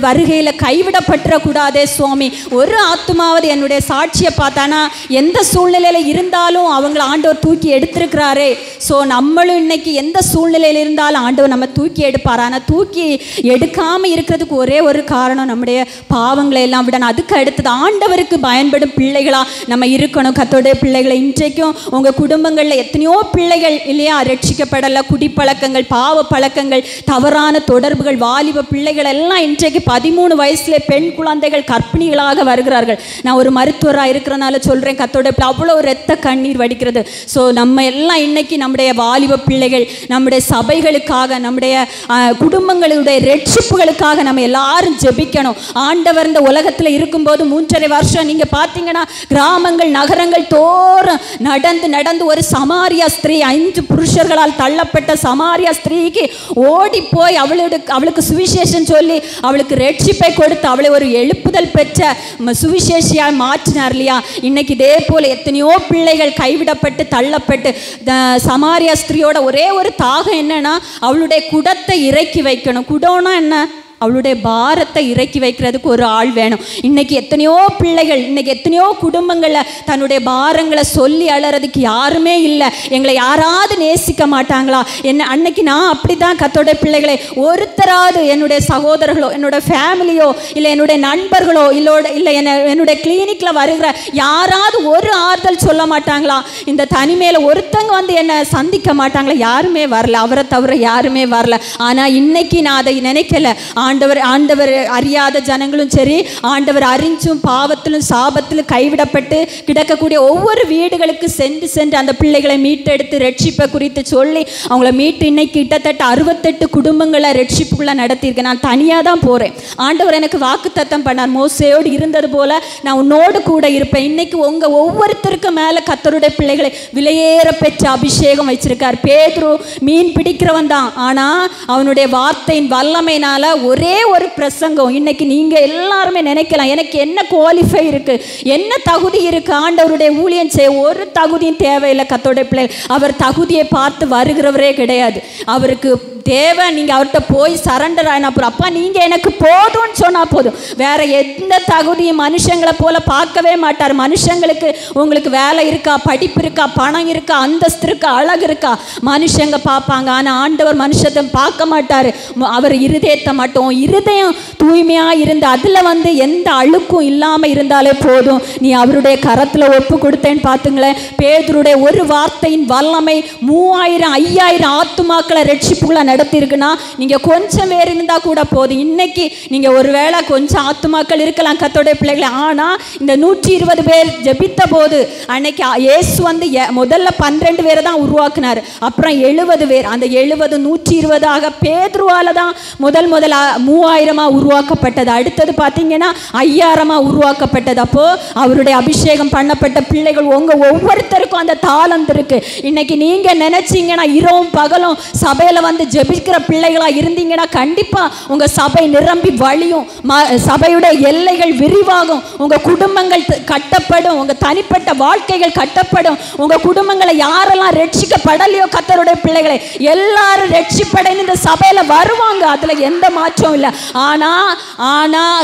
வருகையில் கைவிடப்பட்டுறக்கூடாதே சுவாமி. ஒரு ஆத்துமாவது என்னுடைய சாட்சியை பார்த்தானா எந்த சூழ்நிலையில் இருந்தாலும் அவங்கள ஆண்டவர் தூக்கி எடுத்திருக்கிறாரே. ஸோ நம்மளும் இன்னைக்கு எந்த சூழ்நிலையில் இருந்தாலும் ஆண்டவர் நம்ம தூக்கி எடுப்பார். ஆனால் தூக்கி எடுக்காமல் இருக்கிறதுக்கு ஒரே ஒரு காரணம், நம்முடைய பாவங்களை எல்லாம் விடணும். அதுக்கு அடுத்தது ஆண்டவருக்கு பயன்படும் பிள்ளைகளாக நம்ம இருக்கணும். கர்த்தருடைய பிள்ளைகளை, இன்றைக்கும் உங்கள் குடும்பங்களில் எத்தனையோ பிள்ளைகள் இல்லையா ரட்சிக்கப்படலை, குடிப்பழக்கங்கள், பாவ பழக்கங்கள், தவறான தொடர்புகள், வாலிப பிள்ளைகள் எல்லாம் இன்றைக்கு 13 வயசுல பெண் குழந்தைகள் கர்ப்பிணிகளாக வருகிறார்கள். நான் ஒரு மருத்துவராக இருக்கிறனால சொல்கிறேன், கர்த்தருடைய அவ்வளோ இரத்த கண்ணீர் வடிக்கிறது. ஸோ நம்ம எல்லாம் இன்னைக்கு நம்முடைய வாலிப பிள்ளைகள், நம்முடைய சபைகளுக்காக, நம்முடைய குடும்பங்களுடைய ரட்சிப்புகளுக்காக நம்ம எல்லாரும் ஜெபிக்கணும். ஆண்டவர் இந்த உலகத்தில் இருக்கும்போது 3.5 வருஷம் நீங்கள் பார்த்தீங்கன்னா கிராமங்கள் நகரங்கள் தோறும் நடந்து நடந்து ஒரு சமாரியா ஸ்திரீ, 5 புருஷர்களால் தள்ளப்பட்ட சமாரியா ஸ்திரீக்கு ஓடி போய் அவளுக்கு சுவிசேஷம் சொல்லி அவளுக்கு ரட்சிப்பை கொடுத்து அவளை ஒரு எழுப்புதல் பெற்ற சுவிசேஷியாக மாற்றினார் இல்லையா? இன்னைக்கு இதே போல எத்தனையோ பிள்ளைகள் கைவிடப்பட்டு தள்ளப்பட்டு, சமாரியா ஸ்திரீயோட ஒரே ஒரு தாகம் என்னன்னா, அவளுடைய குடத்தை இறக்கி வைக்கணும். குடம்னா என்ன? அவளுடைய பாரத்தை இறக்கி வைக்கிறதுக்கு ஒரு ஆள் வேணும். இன்னைக்கு எத்தனையோ பிள்ளைகள், இன்னைக்கு எத்தனையோ குடும்பங்களில் தன்னுடைய பாரங்களை சொல்லி அழறதுக்கு யாருமே இல்லை. எங்களை யாராவது நேசிக்க மாட்டாங்களா என்ன? அன்னைக்கு நான் அப்படி தான் கர்த்தருடைய பிள்ளைகளை, ஒருத்தராவது என்னுடைய சகோதரர்களோ என்னோட ஃபேமிலியோ இல்லை என்னுடைய நண்பர்களோ இல்லை என்னுடைய கிளினிக்கில் வருகிற யாராவது ஒரு ஆறுதல் சொல்ல மாட்டாங்களா? இந்த தனிமையில் ஒருத்தங்க என்னை சந்திக்க மாட்டாங்களா? யாருமே வரல, அவரை தவிர யாருமே வரல. ஆனால் இன்னைக்கு நான் அதை நினைக்கல. ஆண்டவர் அறியாத ஜனங்களும் சரி, ஆண்டவர் அறிஞ்சும் பாவத்திலும் சாபத்திலும் கைவிடப்பட்டு கிடக்கக்கூடிய ஒவ்வொரு வீடுகளுக்கு சென்று அந்த பிள்ளைகளை மீட்டெடுத்து ரட்சிப்பை குறித்து சொல்லி அவங்கள மீட்டு இன்னைக்கு கிட்டத்தட்ட 68 குடும்பங்களை ரட்சிப்புக்குள்ள நடத்தியிருக்கேன். நான் தனியாக தான் போகிறேன். ஆண்டவர் எனக்கு வாக்குத்தத்தம் பண்ணார், மோசேயோடு இருந்தது போல நான் உன்னோடு கூட இருப்பேன். இன்னைக்கு உங்கள் ஒவ்வொருத்தருக்கும் மேலே கர்த்தருடைய பிள்ளைகளை விலையேற பெற்ற அபிஷேகம் வச்சிருக்கார். பேதுரு மீன் பிடிக்கிறவன் தான், ஆனால் அவனுடைய வார்த்தையின் வல்லமையினால ஒரே ஒரு பிரசங்கம். இன்னைக்கு நீங்க எல்லாருமே நினைக்கலாம், எனக்கு என்ன குவாலிஃபை இருக்கு, என்ன தகுதி இருக்கு ஆண்டவருடைய ஊழியம் செய்ய? ஒரு தகுதியும் தேவையில்லை. கர்த்தருடைய பிள்ளை அவர் தகுதியை பார்த்து வருகிறவரே கிடையாது. அவருக்கு தேவை நீங்கள் அவர்கிட்ட போய் சரண்டர் ஆகினா போதும். அப்பா நீங்கள் எனக்கு போதும்னு சொன்னால் போதும். வேறு எந்த தகுதியும் மனுஷங்களை போல் பார்க்கவே மாட்டார். மனுஷங்களுக்கு உங்களுக்கு வேலை இருக்கா, படிப்பு இருக்கா, பணம் இருக்கா, அந்தஸ்து இருக்கா, அழகு இருக்கா, மனுஷங்க பார்ப்பாங்க. ஆனால் ஆண்டவர் மனுஷத்தை பார்க்க மாட்டார். அவர் இருதயத்தை மட்டும், இருதயம் தூய்மையாக இருந்து அதில் எந்த அழுக்கும் இல்லாமல் இருந்தாலே போதும். நீ அவருடைய கரத்தில் ஒப்பு கொடுத்தேன்னு பார்த்துங்களேன். பேதுருடைய ஒரு வார்த்தையின் வல்லமை 3000 5000 ஆத்துமாக்களை ரட்சிப்புகளை நடத்திருக்குன்னா நீங்கள் கொஞ்சம் பேர் இருந்தால் கூட போதும். இன்னைக்கு நீங்கள் ஒருவேளை கொஞ்சம் ஆத்துமாக்கள் இருக்கலாம் கர்த்தருடைய பிள்ளைகளை. ஆனால் இந்த 120 பேர் ஜெபித்த போது அன்னைக்கு இயேசு முதல்ல 12 பேரை தான் உருவாக்குனார். அப்புறம் 70 பேர். அந்த 70 120 பேதுருவால தான் முதல் 3000 உருவாக்கப்பட்டது. அடுத்தது பார்த்தீங்கன்னா 5000 உருவாக்கப்பட்டது. அப்போ அவருடைய அபிஷேகம் பண்ணப்பட்ட பிள்ளைகள் உங்க ஒவ்வொருத்தருக்கும் அந்த தாளந்து இருக்கு. இன்னைக்கு நீங்க நினைச்சீங்கன்னா இரவும் பகலும் சபையில ஜெபிக்கிற பிள்ளைகளா இருந்தீங்கன்னா கண்டிப்பா உங்க சபை நிரம்பி வழியும், சபையுடைய எல்லைகள் விரிவாகும், உங்க குடும்பங்கள் கட்டப்படும், உங்க தனிப்பட்ட வாழ்க்கைகள் கட்டப்படும். உங்க குடும்பங்களை யாரெல்லாம் ரட்சிக்கப்படலையோ கர்த்தருடைய பிள்ளைகளை எல்லாரும் ரட்சிப்படைந்து இந்த சபையில வருவாங்க. அதுல எந்த மாற்று மாற்றம் இல்லை. ஆனால்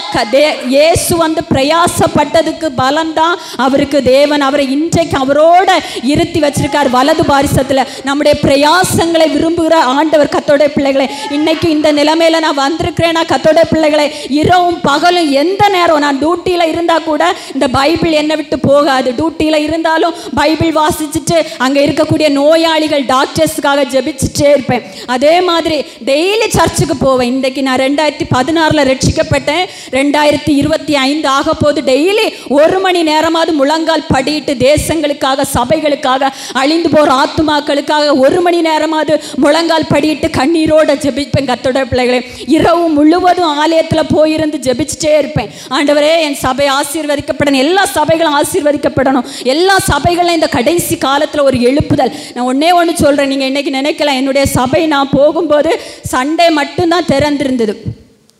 இயேசு வந்து பிரயாசப்பட்டதுக்கு பலன்தான் அவருக்கு தேவன் அவரை இன்றைக்கு அவரோட இருத்தி வச்சிருக்கார் வலது பாரிசத்தில். நம்முடைய பிரயாசங்களை விரும்புகிற ஆண்டவர். கர்த்தருடைய பிள்ளைகளை, இன்னைக்கு இந்த நிலைமையில நான் வந்திருக்கிறேன்னா கர்த்தருடைய பிள்ளைகளை, இரவும் பகலும் எந்த நேரம் நான் டியூட்டியில் இருந்தால் கூட இந்த பைபிள் என்னை விட்டு போகாது. டியூட்டியில் இருந்தாலும் பைபிள் வாசிச்சுட்டு அங்கே இருக்கக்கூடிய நோயாளிகள் டாக்டர்ஸுக்காக ஜெபிச்சுட்டே இருப்பேன். அதே மாதிரி டெய்லி சர்ச்சுக்கு போவேன். இன்றைக்கு நான் 2016 ரட்சிக்கப்பட்டேன். 2025 ஆக போது டெய்லி 1 மணி நேரமாவது முழங்கால் படிட்டு தேசங்களுக்காக, சபைகளுக்காக, அழிந்து போகிற ஆத்துமாக்களுக்காக 1 மணி நேரமாவது முழங்கால் படிட்டு கண்ணீரோட ஜெபிப்பேன். கர்த்தருடைய பிள்ளைகளே, இரவு முழுவதும் ஆலயத்தில் போயிருந்து ஜெபிச்சுட்டே இருப்பேன். ஆண்டவரே, என் சபை ஆசீர்வதிக்கப்படணும், எல்லா சபைகளும் ஆசீர்வதிக்கப்படணும், எல்லா சபைகளும் இந்த கடைசி காலத்தில் ஒரு எழுப்புதல். நான் ஒன்னே ஒன்று சொல்கிறேன், நீங்கள் இன்னைக்கு நினைக்கலாம், என்னுடைய சபை நான் போகும்போது சண்டே மட்டும்தான் திறந்திருந்தது.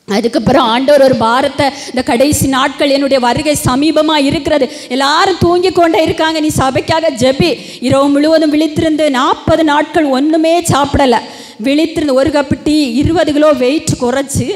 அதுக்கப்புறம் ஆண்டவர் ஒரு பாரத்தை, இந்த கடைசி நாட்கள் என்னுடைய வருகை சமீபமாக இருக்கிறது, எல்லாரும் தூங்கி கொண்டே இருக்காங்க, நீ சபைக்காக ஜெபி. இரவு முழுவதும் விழித்திருந்து 40 நாட்கள் ஒன்றுமே சாப்பிடலை. விழித்திருந்து 1 கப்பு டீ, 20 கிலோ வெயிட் குறைச்சி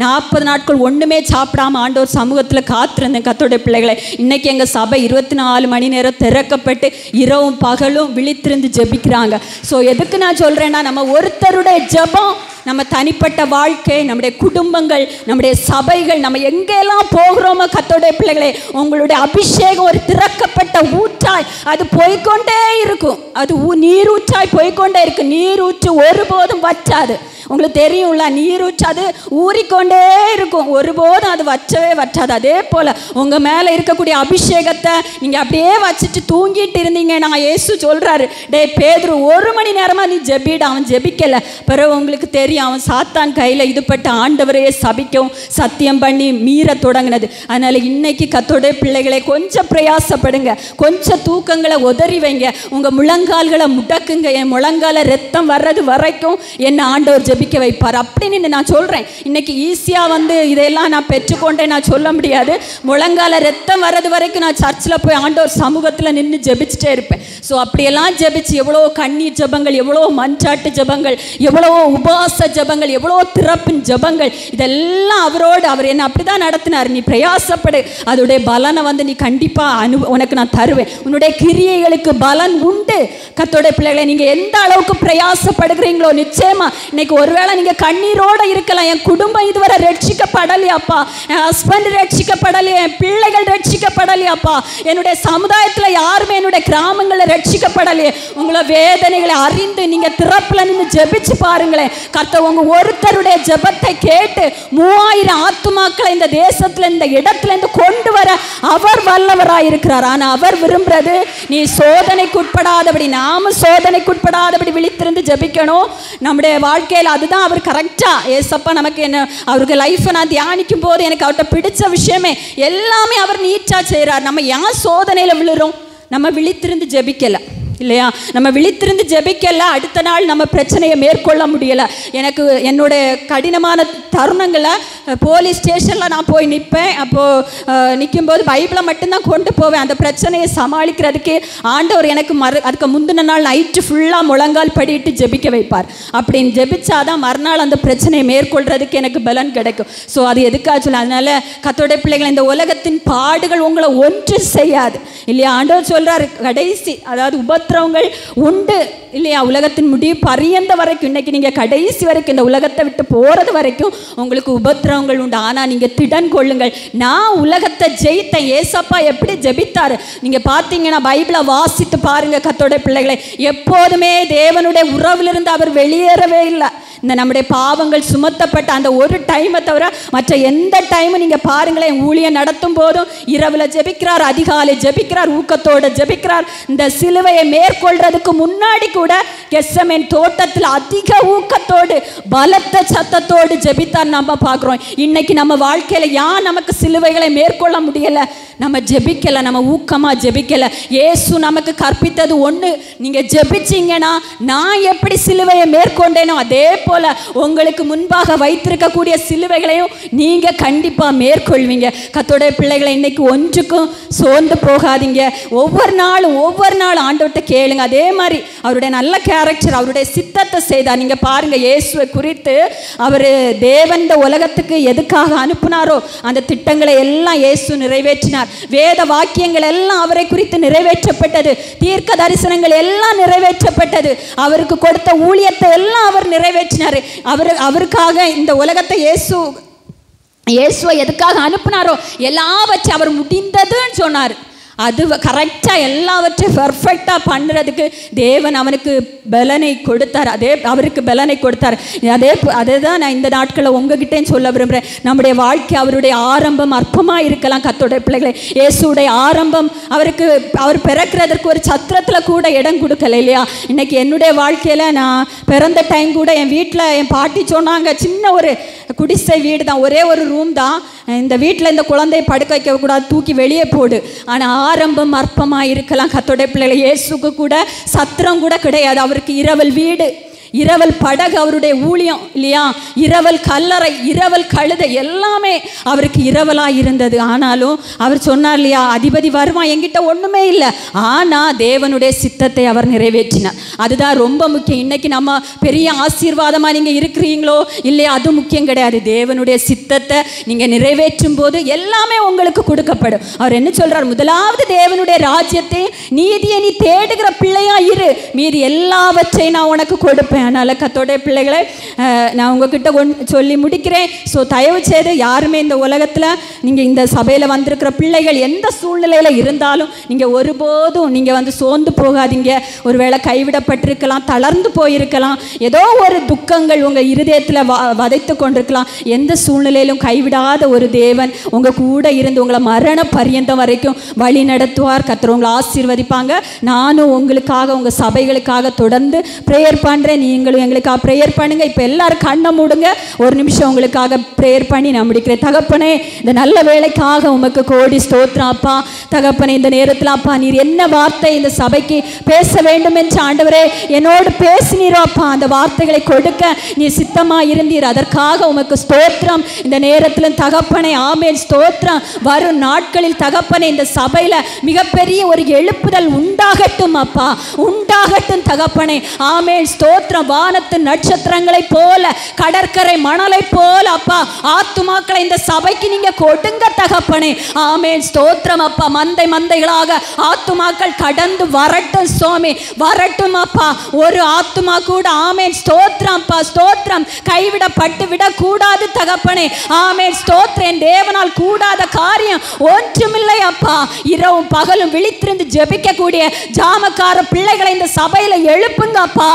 40 நாட்கள் ஒன்றுமே சாப்பிடாம ஆண்டவர் சமூகத்தில் காத்திருந்தேன். கர்த்தருடைய பிள்ளைகளை, இன்றைக்கி எங்கள் சபை 24 மணி நேரம் திறக்கப்பட்டு இரவும் பகலும் விழித்திருந்து ஜெபிக்கிறாங்க. ஸோ எதுக்கு நான் சொல்கிறேன்னா, நம்ம ஒருத்தருடைய ஜெபம் நம்ம தனிப்பட்ட வாழ்க்கை, நம்முடைய குடும்பங்கள், நம்முடைய சபைகள், நம்ம எங்கெல்லாம் போகிறோமோ கர்த்தருடைய பிள்ளைகளே, உங்களுடைய அபிஷேகம் ஒரு திறக்கப்பட்ட ஊற்றாய் அது போய்கொண்டே இருக்கும். அது நீரூற்றாய் போய்கொண்டே இருக்கு. நீரூற்று ஒருபோதும் வற்றாது. உங்களுக்கு தெரியும்ல, நீரூற்று அது ஊறிக்கொண்டே இருக்கும், ஒருபோதும் அது வற்றாது. அதே போல் உங்கள் மேலே இருக்கக்கூடிய அபிஷேகத்தை நீங்கள் அப்படியே வச்சுட்டு தூங்கிட்டு இருந்தீங்கன்னா இயேசு சொல்கிறாரு, டே பேதுரு 1 மணி நேரமாக நீ ஜெபிட. அவன் ஜெபிக்கலை. பிறகு உங்களுக்கு தெரியும், அவன் சாத்தான் கையில் இதுபட்ட ஆண்டவரையே சபிக்கவும் சத்தியம் பண்ணி மீற தொடங்கினது. அதனால் இன்னைக்கு கர்த்தருடைய பிள்ளைகளை கொஞ்சம் பிரயாசப்படுங்க, கொஞ்சம் தூக்கங்களை உதறி வைங்க, உங்கள் முழங்கால்களை முடக்குங்க. என் முழங்கால ரத்தம் வர்றது வரைக்கும் என்ன ஆண்டவர் ஜெபிக்க வைப்பார் அப்படின்னு நான் சொல்கிறேன். இன்னைக்கு ஈஸியாக வந்து இதெல்லாம் நான் பெற்றுக்கொண்டேன் நான் சொல்ல முடியாது. முழங்கால ரத்தம் வர்றது வரைக்கும் நான் சர்ச்சில் போய் ஆண்டவர் சமூகத்தில் நின்று ஜெபிச்சுட்டே இருப்பேன். ஸோ அப்படியெல்லாம் ஜெபிச்சு எவ்வளோ கண்ணீர் ஜெபங்கள், எவ்வளோ மன்றாட்டு ஜெபங்கள், எவ்வளோ உபவாச ஜெபங்கள், எவ்வளோ திறப்பின் ஜெபங்கள், இதெல்லாம் அவர் என்ன அப்படி தான் நடத்தினார். நீ பிரயாசப்படு, அதோடைய பலனை வந்து நீ கண்டிப்பாக உனக்கு நான் தருவேன். உன்னுடைய கிரியைகளுக்கு பலன் உண்டு. கர்த்தருடைய பிள்ளைகளை, நீங்கள் எந்த அளவுக்கு பிரயாசப்படுகிறீங்களோ நிச்சயமா இன்னைக்கு ஒருவேளை நீங்கள் கண்ணீரோடு இருக்கலாம். என் குடும்பம் இதுவரை ரட்சிக்கப்படலையாப்பா, என் ஹஸ்பண்ட் ரட்சிக்கப்படலையா, என் பிள்ளைகள் ரட்சிக்கப்படலையாப்பா, என்னுடைய சமுதாயத்தில் யாருமே, என்னுடைய கிராமங்களில் ரட்சிக்கப்படலையே. உங்களை வேதனைகளை அறிந்து நீங்கள் திறப்பில் நின்று ஜெபிச்சு பாருங்களேன். கர்த்தர் உங்கள் ஒருத்தருடைய ஜெபத்தை கேட்டு 3000 ஆத்துமாக்களை இந்த தேசத்தில், இந்த இடத்துலேருந்து கொண்டு வர அவர் வல்லவராயிருக்கிறார். ஆனால் அவர் விரும்புறது நீ சோதனைக்குட்படாதபடி, நாம சோதனைக்குட்படாதபடி விழித்திருந்து ஜெபிக்கணும். நம்முடைய வாழ்க்கையில் அதுதான் அவர் கரெக்டாக ஏசப்பா நமக்கு என்ன, அவருக்கு லைஃப்பை நான் தியானிக்கும் போது எனக்கு அவர்கிட்ட பிடிச்ச விஷயமே எல்லாமே அவர் நீட்டாக செய்கிறார். நம்ம ஏன் சோதனையில் விழுறோம்? நம்ம விழித்திருந்து ஜெபிக்கலை இல்லையா? நம்ம விழித்திருந்து ஜெபிக்கல, அடுத்த நாள் நம்ம பிரச்சனையை மேற்கொள்ள முடியலை. எனக்கு என்னுடைய கடினமான தருணங்களில் போலீஸ் ஸ்டேஷனில் நான் போய் நிற்பேன். அப்போது நிற்கும்போது பைபிளை மட்டும்தான் கொண்டு போவேன். அந்த பிரச்சனையை சமாளிக்கிறதுக்கு ஆண்டவர் எனக்கு அதுக்கு முந்தின நாள் நைட்டு ஃபுல்லாக முழங்கால் படிட்டு ஜெபிக்க வைப்பார். அப்படின்னு ஜெபிச்சாதான் மறுநாள் அந்த பிரச்சனையை மேற்கொள்கிறதுக்கு எனக்கு பலன் கிடைக்கும். ஸோ அது எதுக்காக சொல்ல, அதனால் கர்த்தருடைய பிள்ளைகள், இந்த உலகத்தின் பாடுகள் உங்களை ஒன்று செய்யாது இல்லையா? ஆண்டவர் சொல்கிறார், கடைசி அதாவது உபத்திரவங்கள் உண்டு இல்லையா? உலகத்தின் முடிவு பரியந்த வரைக்கும், இன்னைக்கு நீங்கள் கடைசி வரைக்கும் இந்த உலகத்தை விட்டு போகிறது வரைக்கும் உங்களுக்கு உபத்திரவங்கள் உண்டு. ஆனால் நீங்கள் திடன் கொள்ளுங்கள், நான் உலகத்தை ஜெயித்தேன். ஏசப்பா எப்படி ஜெபித்தார் நீங்கள் பார்த்தீங்கன்னா பைபிளை வாசித்து பாருங்க. கர்த்தருடைய பிள்ளைகளை, எப்போதுமே தேவனுடைய உறவிலிருந்து அவர் வெளியேறவே இல்லை. இந்த நம்முடைய பாவங்கள் சுமத்தப்பட்ட அந்த ஒரு டைமை தவிர மற்ற எந்த டைமும் நீங்கள் பாருங்களேன், ஊழியம் நடத்தும் போதும் இரவில் ஜெபிக்கிறார், அதிகாலை ஜெபிக்கிறார், ஊக்கத்தோடு ஜெபிக்கிறார். இந்த சிலுவையை மேற்கொள்றதுக்கு முன்னாடி கூட கெத்செமனே தோட்டத்தில் அதிக ஊக்கத்தோடு பலத்த சத்தத்தோடு ஜெபித்தார் நம்ம பார்க்குறோம். இன்னைக்கு நம்ம வாழ்க்கையில் ஏன் நமக்கு சிலுவைகளை மேற்கொள்ள முடியலை? நம்ம ஜெபிக்கலை, நம்ம ஊக்கமாக ஜெபிக்கலை. இயேசு நமக்கு கற்பித்தது ஒன்று, நீங்கள் ஜெபிச்சிங்கன்னா நான் எப்படி சிலுவையை மேற்கொண்டேனோ அதே போல் போல உங்களுக்கு முன்பாக வைத்திருக்கக்கூடிய சிலுவைகளையும் நீங்க கண்டிப்பா மேற்கொள்வீங்க. கர்த்தருடைய பிள்ளைகளை இன்னைக்கு ஒன்றுக்கும் சோர்ந்து போகாதீங்க. ஒவ்வொரு நாளும் ஆண்டவர்கிட்ட கேளுங்க. அதே மாதிரி அவருடைய நல்ல கேரக்டர், அவருடைய சித்தத்தை செய்தார். நீங்க பாருங்க, இயேசுவை குறித்து அவர் தேவன் இந்த உலகத்துக்கு எதுக்காக அனுப்புனாரோ அந்த திட்டங்களை எல்லாம் இயேசு நிறைவேற்றினார். வேத வாக்கியங்கள் எல்லாம் அவரை குறித்து நிறைவேற்றப்பட்டது. தீர்க்க தரிசனங்கள் எல்லாம் நிறைவேற்றப்பட்டது. அவருக்கு கொடுத்த ஊழியத்தை எல்லாம் அவர் நிறைவேற்றினார். அவருக்காக இந்த உலகத்தை இயேசுவை எதுக்காக அனுப்புனாரோ எல்லாவற்றையும் அவர் முடிந்ததுன்னு சொன்னார். அது கரெக்டாக எல்லாவற்றையும் பர்ஃபெக்டாக பண்ணுறதுக்கு தேவன் அவனுக்கு பலனை கொடுத்தார். அவருக்கு பலனை கொடுத்தார். அதே தான் நான் இந்த நாட்களில் உங்ககிட்டேன்னு சொல்ல விரும்புகிறேன். நம்முடைய வாழ்க்கை அவருடைய ஆரம்பம் அற்பமாக இருக்கலாம். கர்த்தருடைய பிள்ளைகளை, இயேசுடைய ஆரம்பம் அவர் பிறக்கிறதுக்கு ஒரு சத்திரத்தில் கூட இடம் கொடுக்கல இல்லையா? இன்னைக்கு என்னுடைய வாழ்க்கையில் நான் பிறந்த டைம் கூட என் வீட்டில் என் பாட்டி சொன்னாங்க, சின்ன ஒரு குடிசை வீடு தான், ஒரே ஒரு ரூம் தான், இந்த வீட்டில் இந்த குழந்தையை படுக்க வைக்கக்கூடாது, தூக்கி வெளியே போடு. ஆனால் ஆரம்பம் அற்பமாக இருக்கலாம். கர்த்தருடைய பிள்ளைகளை, இயேசுக்கு கூட சத்திரம் கூட கிடையாது. அவருக்கு இரவல் வீடு, இரவல் படகு அவருடைய ஊழியம் இல்லையா? இரவல் கல்லறை, இரவல் கழுதை எல்லாமே அவருக்கு இரவலாக இருந்தது. ஆனாலும் அவர் சொன்னார் இல்லையா, அதிபதி வருவான், என்கிட்ட ஒன்றுமே இல்லை, ஆனால் தேவனுடைய சித்தத்தை அவர் நிறைவேற்றினார். அதுதான் ரொம்ப முக்கியம். இன்னைக்கு நம்ம பெரிய ஆசீர்வாதமாக நீங்கள் இருக்கிறீங்களோ இல்லையா, அது முக்கியம் கிடையாது. தேவனுடைய சித்தத்தை நீங்கள் நிறைவேற்றும் போது எல்லாமே உங்களுக்கு கொடுக்கப்படும். அவர் என்ன சொல்கிறார்? முதலாவது தேவனுடைய ராஜ்யத்தை நீதியை நீ தேடுகிற பிள்ளையா இரு, மீதி எல்லாவற்றையும் நான் உனக்கு கொடுப்பேன். அதனால் கர்த்தருடைய பிள்ளைகளை, நான் உங்ககிட்ட சொல்லி முடிக்கிறேன். ஸோ தயவு செய்து யாருமே இந்த உலகத்தில், நீங்கள் இந்த சபையில் வந்திருக்கிற பிள்ளைகள் எந்த சூழ்நிலையில் இருந்தாலும் நீங்கள் ஒருபோதும் நீங்கள் சோர்ந்து போகாதீங்க. ஒருவேளை கைவிடப்பட்டிருக்கலாம், தளர்ந்து போயிருக்கலாம், ஏதோ ஒரு துக்கங்கள் உங்கள் இருதயத்தில் வதைத்து கொண்டிருக்கலாம். எந்த சூழ்நிலையிலும் கைவிடாத ஒரு தேவன் உங்கள் கூட இருந்து உங்களை மரண பரியந்தம் வரைக்கும் வழி நடத்துவார். கர்த்தர் உங்களை ஆசீர்வதிப்பாங்க. நானும் உங்களுக்காக, உங்கள் சபைகளுக்காக தொடர்ந்து ப்ரேயர் பண்ணுறேன். நீங்களும் எங்களுக்காக ப்ரேயர் பண்ணுங்கள். இப்போ எல்லாரும் கண்ணை மூடுங்க. ஒரு நிமிஷம் உங்களுக்காக ப்ரேயர் பண்ணி நான் முடிக்கிறேன். தகப்பனே, இந்த நல்ல வேலைக்காக உமக்கு கோடி ஸ்தோத்திரம் அப்பா. தகப்பனே, இந்த நேரத்தில் அப்பா நீர் என்ன வார்த்தை இந்த சபைக்கு பேச வேண்டும் என்று ஆண்டவரே என்னோடு பேசினீரோ அப்பா, அந்த வார்த்தைகளை கொடுக்க நீ சித்தமாக இருந்தீர். அதற்காக உமக்கு ஸ்தோத்திரம். இந்த நேரத்தில் தகப்பனே, ஆமென், ஸ்தோத்திரம். வரும் நாட்களில் தகப்பனே இந்த சபையில் மிகப்பெரிய ஒரு எழுப்புதல் உண்டாகட்டும் அப்பா, உண்டாகட்டும் தகப்பனே. ஆமென், ஸ்தோத்திரம். வானத்து நட்சத்திரங்களை போல, கடற்கரை மணலை போல அப்பா ஆத்துமாக்களை இந்த சபைக்கு நீங்க கொடுங்க தகப்பனே. ஆமென், ஸ்தோத்திரம் அப்பா. மந்தைகளாக ஆத்துமாக்கள் கடந்து வரட்டும் சுவாமி, வரட்டும் அப்பா. ஒரு ஆத்துமா கூட ஆமென், ஸ்தோத்திரம் அப்பா, ஸ்தோத்திரம், கைவிடப்பட்டு விடக்கூடாது தகப்பனே. ஆமென், ஸ்தோத்திரம். என் தேவனால் கூடாத காரியம் ஒன்றுமில்லை அப்பா. இரவும் பகலும் விழித்திருந்து ஜெபிக்கக்கூடிய ஜாமக்கார பிள்ளைகளை இந்த சபையில எழுப்புங்க அப்பா.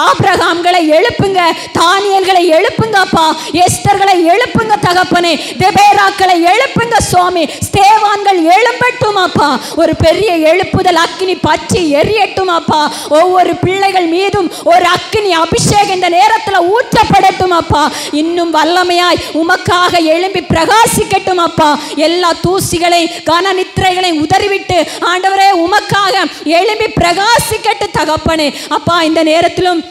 ஆபிரகாம்களை எழுப்புங்க, தானியேல்களை எழுப்புங்க அப்பா, எஸ்தர்களை எழுப்புங்க தகப்பனே, தெபேராக்களை எழுப்புங்க சுவாமி, ஸ்தேவான்கள் எழும்பட்டும் அப்பா. ஒரு பெரிய எழுப்புதல் அக்கினி பற்றி எரியட்டும் அப்பா. ஒவ்வொரு பிள்ளைகள் மீதும் ஒரு அக்கினி அபிஷேகம் இந்த நேரத்தில் ஊற்றப்படட்டும் அப்பா. இன்னும் வல்லமையாய் உமக்காக எழும்பி பிரகாசிக்கட்டும் அப்பா. எல்லா தூசிகளை கன நித்திரைகளை உதறிவிட்டு ஆண்டவரே உமக்காக எழும்பி பிரகாசிக்கட்டு தகப்பனே அப்பா. இந்த நேரத்திலும்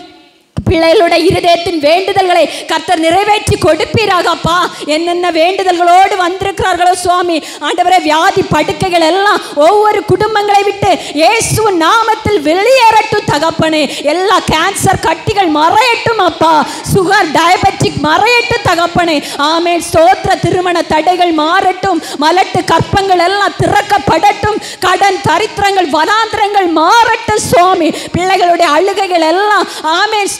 பிள்ளைகளுடைய இருதயத்தின் வேண்டுதல்களை கர்த்தர் நிறைவேற்றி கொடுப்பீராக அப்பா. என்னென்ன வேண்டுதல்களோடு வந்திருக்கிறார்களோ சுவாமி ஆண்டவரே, வியாதி படுக்கைகள் எல்லாம் ஒவ்வொரு குடும்பங்களை விட்டு இயேசு நாமத்தில் வெளியேறட்டும் தகப்பனே. எல்லா கேன்சர் கட்டிகள் மறையட்டும் அப்பா, சுகர் டயபெட்டிக் மறையட்டும் தகப்பனே. ஆமென், ஸ்தோத்திர. திருமண தடைகள் மாறட்டும், மலட்டு கற்பங்கள் எல்லாம் திறக்கப்படட்டும், கடன் தரித்திரங்கள் வனாந்திரங்கள் மாறட்டும் சுவாமி. பிள்ளைகளுடைய அழுகைகள் எல்லாம் ஆமென்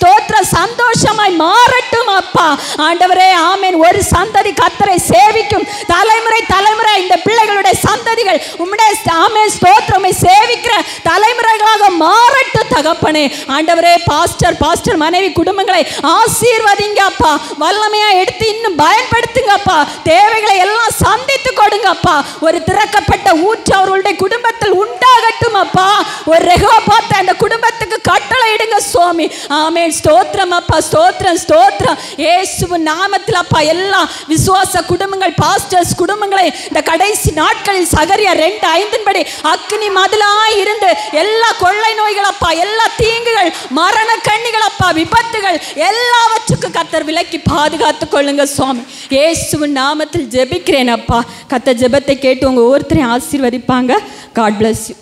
சந்தோஷமாய் மாறட்டும் அப்பா. ஆண்டவரே ஆமென். ஒரு சந்ததி கர்த்தரை சேவிக்கும் தலைமுறை இந்த பிள்ளைகளுடைய சந்ததிகள் உம்முடைய ஆமென் ஸ்தோத்திரமை சேவிக்கிற தலைமுறைகளாக மாறட்டும் தகப்பனே. ஆண்டவரே, பாஸ்டர் மனைவி குடும்பங்களை ஆசீர்வதிங்க அப்பா. வல்லமையா எடுத்து இன்னும் பயன்படுத்துங்க அப்பா. தேவைகளை எல்லாம் சந்தித்து கொடுங்க அப்பா. ஒரு திறக்கப்பட்ட ஊற்று அவர்களுடைய குடும்பத்தில் உண்டாகட்டும் அப்பா. ஒரு ரெகோபாத்தை அந்த குடும்பத்துக்கு கட்டளை இடுங்க சுவாமி. ஆமென். ஸ்தோத்திரம் அப்பா, ஸ்தோத்திரம் ஸ்தோத்திரம். இயேசுவின் நாமத்தில் அப்பா எல்லா விசுவாச குடும்பங்கள், பாஸ்டர்ஸ் குடும்பங்களை இந்த கடைசி நாட்களில் சகரியா 2:5 அக்கினி மதிலாய் இருந்து எல்லா கொள்ளை நோய்கள் அப்பா, எல்லா தீங்குகள், மரண கண்ணிகள் அப்பா, விபத்துகள் எல்லாவற்றுக்கும் கர்த்தர் விலக்கி பாதுகாத்து கொள்ளுங்க சுவாமி. இயேசுவின் நாமத்தில் ஜெபிக்கிறேன் அப்பா. கர்த்தர் ஜெபத்தை கேட்டு உங்க ஒவ்வொருத்தரையும் ஆசீர்வதிப்பாங்க. God bless you.